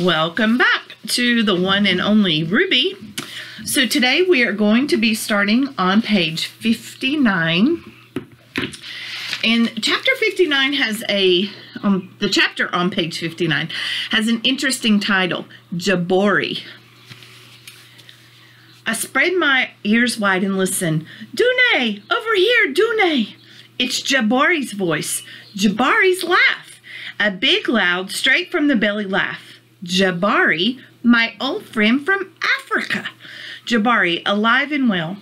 Welcome back to the one and only Ruby. So today we are going to be starting on page 59. And chapter 59 has the chapter on page 59 has an interesting title, Jabori. I spread my ears wide and listen. Dune, over here, Dune. It's Jabari's voice, Jabari's laugh. A big, loud, straight from the belly laugh. Jabari, my old friend from Africa. Jabari, alive and well.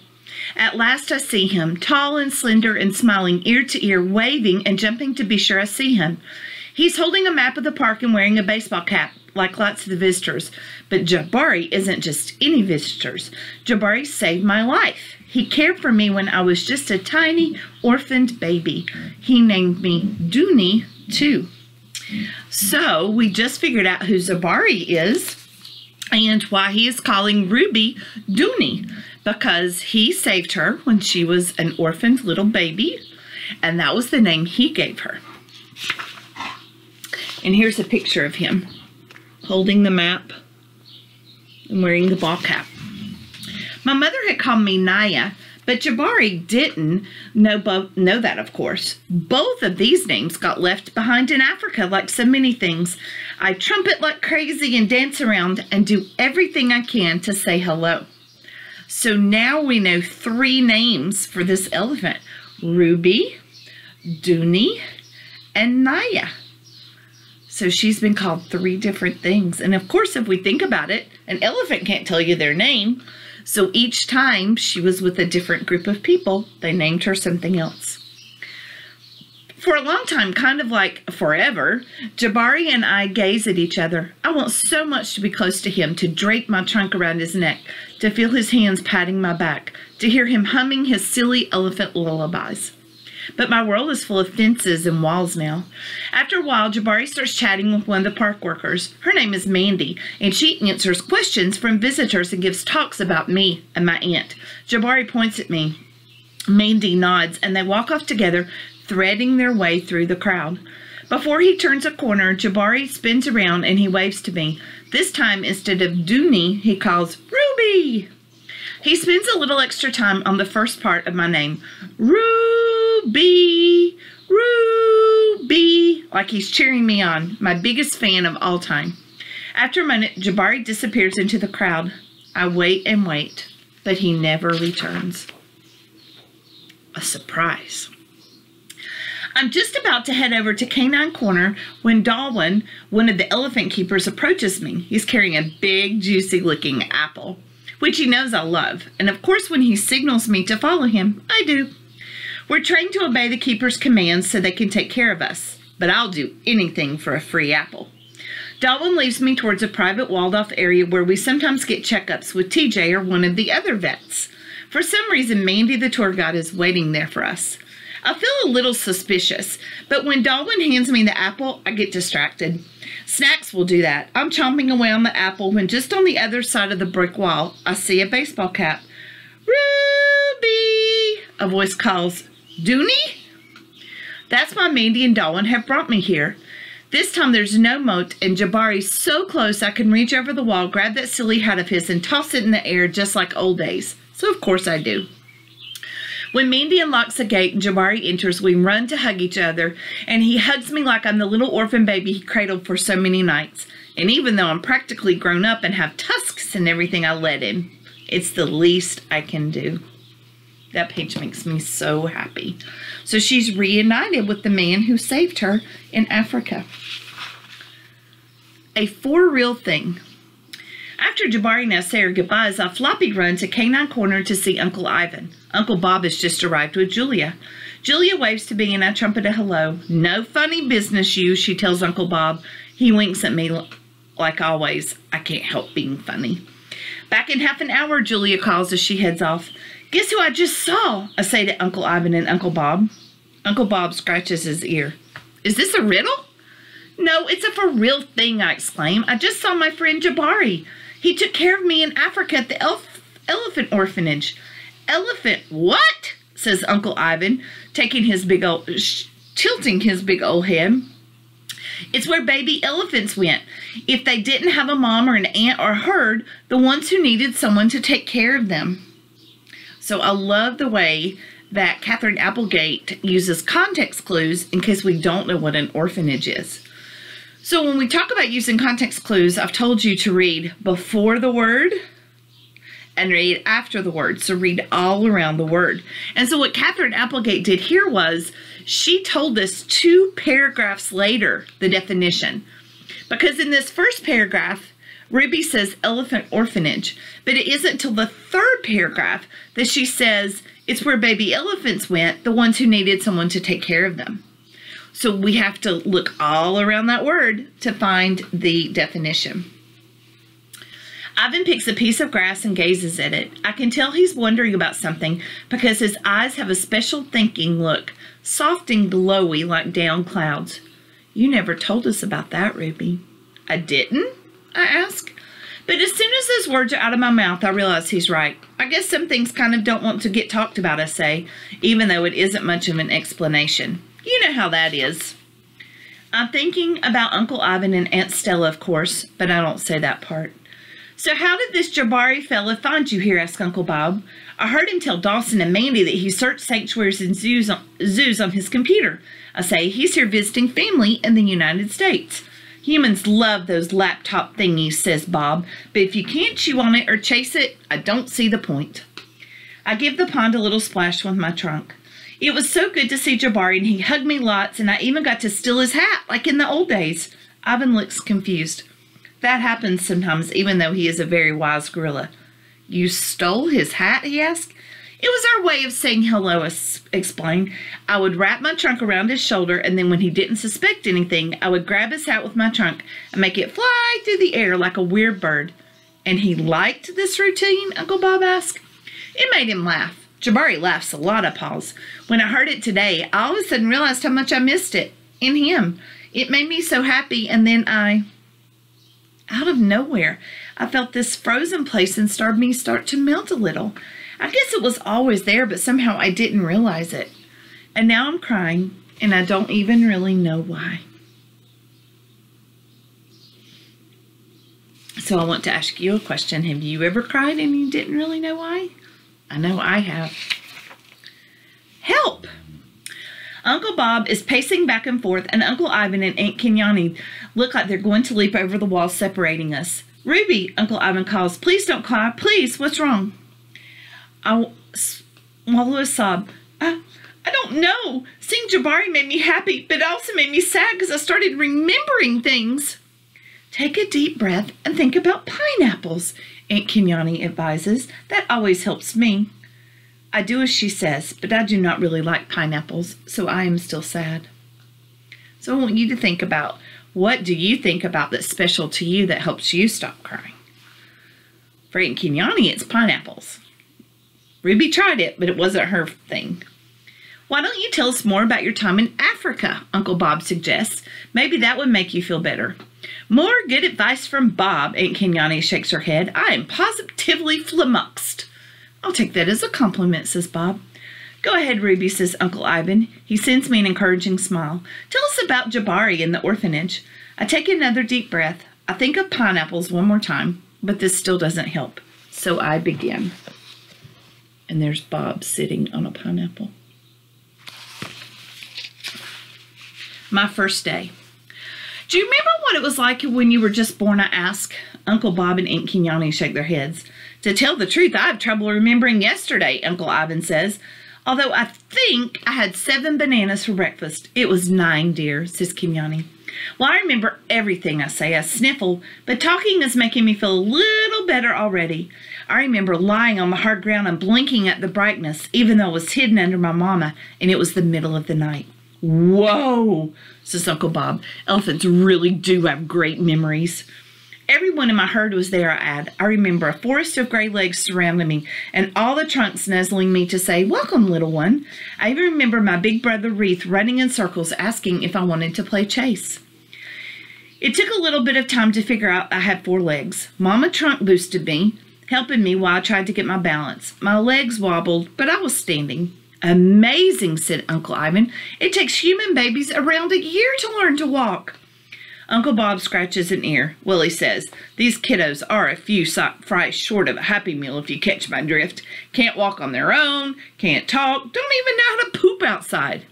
At last I see him, tall and slender and smiling ear to ear, waving and jumping to be sure I see him. He's holding a map of the park and wearing a baseball cap, like lots of the visitors. But Jabari isn't just any visitors. Jabari saved my life. He cared for me when I was just a tiny, orphaned baby. He named me Dune, too. So we just figured out who Jabari is and why he is calling Ruby Dune, because he saved her when she was an orphaned little baby, and that was the name he gave her. And here's a picture of him holding the map and wearing the ball cap. My mother had called me Naya, but Jabari didn't know that, of course. Both of these names got left behind in Africa like so many things. I trumpet like crazy and dance around and do everything I can to say hello. So now we know 3 names for this elephant: Ruby, Dune, and Naya. So she's been called 3 different things. And of course, if we think about it, an elephant can't tell you their name. So each time she was with a different group of people, they named her something else. For a long time, kind of like forever, Jabari and I gaze at each other. I want so much to be close to him, to drape my trunk around his neck, to feel his hands patting my back, to hear him humming his silly elephant lullabies. But my world is full of fences and walls now. After a while, Jabari starts chatting with one of the park workers. Her name is Mandy, and she answers questions from visitors and gives talks about me and my aunt. Jabari points at me. Mandy nods, and they walk off together, threading their way through the crowd. Before he turns a corner, Jabari spins around and he waves to me. This time, instead of Dune, he calls Ruby. He spends a little extra time on the first part of my name. Ruby, Ruby, like he's cheering me on, my biggest fan of all time. After a minute, Jabari disappears into the crowd. I wait and wait, but he never returns. A surprise. I'm just about to head over to Canine Corner when Darwin, one of the elephant keepers, approaches me. He's carrying a big, juicy-looking apple, which he knows I love. And of course, when he signals me to follow him, I do. We're trained to obey the keeper's commands so they can take care of us, but I'll do anything for a free apple. Darwin leads me towards a private walled-off area where we sometimes get checkups with TJ or one of the other vets. For some reason, Mandy, the tour guide, is waiting there for us. I feel a little suspicious, but when Darwin hands me the apple, I get distracted. Snacks will do that. I'm chomping away on the apple when just on the other side of the brick wall, I see a baseball cap. Ruby! A voice calls, Dune? That's why Mandy and Darwin have brought me here. This time there's no moat, and Jabari's so close I can reach over the wall, grab that silly hat of his, and toss it in the air just like old days. So of course I do. When Mandy unlocks the gate and Jabari enters, we run to hug each other, and he hugs me like I'm the little orphan baby he cradled for so many nights. And even though I'm practically grown up and have tusks and everything, I let him. It's the least I can do. That page makes me so happy. So she's reunited with the man who saved her in Africa. A for real thing. After Jabari and I say our goodbyes, I floppy run to Canine Corner to see Uncle Ivan. Uncle Bob has just arrived with Julia. Julia waves to me and I trumpet a hello. No funny business, you, she tells Uncle Bob. He winks at me like always. I can't help being funny. Back in half an hour, Julia calls as she heads off. Guess who I just saw? I say to Uncle Ivan and Uncle Bob. Uncle Bob scratches his ear. Is this a riddle? No, it's a for real thing, I exclaim. I just saw my friend Jabari. He took care of me in Africa at the elephant orphanage. Elephant what? Says Uncle Ivan, tilting his big old head. It's where baby elephants went. If they didn't have a mom or an aunt or a herd, the ones who needed someone to take care of them. So I love the way that Catherine Applegate uses context clues in case we don't know what an orphanage is. So when we talk about using context clues, I've told you to read before the word and read after the word. So read all around the word. And so what Catherine Applegate did here was she told us 2 paragraphs later the definition. Because in this first paragraph, Ruby says elephant orphanage, but it isn't until the 3rd paragraph that she says it's where baby elephants went, the ones who needed someone to take care of them. So we have to look all around that word to find the definition. Ivan picks a piece of grass and gazes at it. I can tell he's wondering about something because his eyes have a special thinking look, soft and glowy like down clouds. You never told us about that, Ruby. I didn't? I ask. But as soon as those words are out of my mouth, I realize he's right. I guess some things kind of don't want to get talked about, I say, even though it isn't much of an explanation. You know how that is. I'm thinking about Uncle Ivan and Aunt Stella, of course, but I don't say that part. So how did this Jabari fella find you here, asked Uncle Bob. I heard him tell Dawson and Mandy that he searched sanctuaries and zoos on his computer. I say, he's here visiting family in the United States. Humans love those laptop thingies, says Bob, but if you can't chew on it or chase it, I don't see the point. I give the pond a little splash with my trunk. It was so good to see Jabari, and he hugged me lots, and I even got to steal his hat, like in the old days. Ivan looks confused. That happens sometimes, even though he is a very wise gorilla. You stole his hat, he asked. It was our way of saying hello, I explained. I would wrap my trunk around his shoulder, and then when he didn't suspect anything, I would grab his hat with my trunk and make it fly through the air like a weird bird. And he liked this routine, Uncle Bob asked. It made him laugh. Jabari laughs a lot, I paused. When I heard it today, I all of a sudden realized how much I missed it in him. It made me so happy, and then out of nowhere, I felt this frozen place and start to melt a little. I guess it was always there, but somehow I didn't realize it. And now I'm crying, and I don't even really know why. So I want to ask you a question. Have you ever cried and you didn't really know why? I know I have. Help! Uncle Bob is pacing back and forth, and Uncle Ivan and Aunt Kenyani look like they're going to leap over the wall separating us. Ruby, Uncle Ivan calls, please don't cry. Please, what's wrong? I swallow a sob. I don't know. Seeing Jabari made me happy, but it also made me sad because I started remembering things. Take a deep breath and think about pineapples, Aunt Kenyani advises. That always helps me. I do as she says, but I do not really like pineapples, so I am still sad. So I want you to think about, what do you think about that's special to you that helps you stop crying? For Aunt Kenyani, it's pineapples. Ruby tried it, but it wasn't her thing. Why don't you tell us more about your time in Africa, Uncle Bob suggests. Maybe that would make you feel better. More good advice from Bob, Aunt Kenyani shakes her head. I am positively flummoxed. I'll take that as a compliment, says Bob. Go ahead, Ruby, says Uncle Ivan. He sends me an encouraging smile. Tell us about Jabari and the orphanage. I take another deep breath. I think of pineapples one more time, but this still doesn't help. So I begin. And there's Bob sitting on a pineapple. My first day. Do you remember what it was like when you were just born, I ask? Uncle Bob and Aunt Kenyani shake their heads. To tell the truth, I have trouble remembering yesterday, Uncle Ivan says. Although I think I had 7 bananas for breakfast. It was 9, dear, says Kenyani. Well, I remember everything, I say. I sniffle, but talking is making me feel a little better already. I remember lying on the hard ground and blinking at the brightness, even though it was hidden under my mama, and it was the middle of the night. Whoa, says Uncle Bob. Elephants really do have great memories. Everyone in my herd was there, I add. I remember a forest of gray legs surrounding me, and all the trunks nuzzling me to say, welcome, little one. I even remember my big brother Wreath running in circles asking if I wanted to play chase. It took a little bit of time to figure out I had 4 legs. Mama trunk boosted me, helping me while I tried to get my balance. My legs wobbled, but I was standing. Amazing, said Uncle Ivan. It takes human babies around a year to learn to walk. Uncle Bob scratches an ear. Willie says, these kiddos are a few fries short of a Happy Meal if you catch my drift. Can't walk on their own, can't talk, don't even know how to poop outside.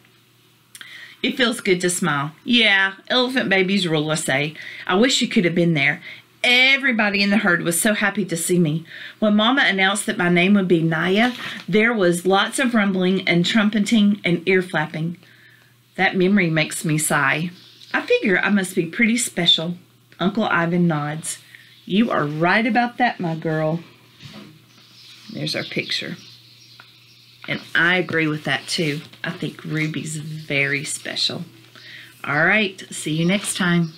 It feels good to smile. Yeah, elephant babies rule, I say. I wish you could have been there. Everybody in the herd was so happy to see me. When Mama announced that my name would be Naya, there was lots of rumbling and trumpeting and ear flapping. That memory makes me sigh. I figure I must be pretty special. Uncle Ivan nods. You are right about that, my girl. There's our picture. And I agree with that too. I think Ruby's very special. All right, see you next time.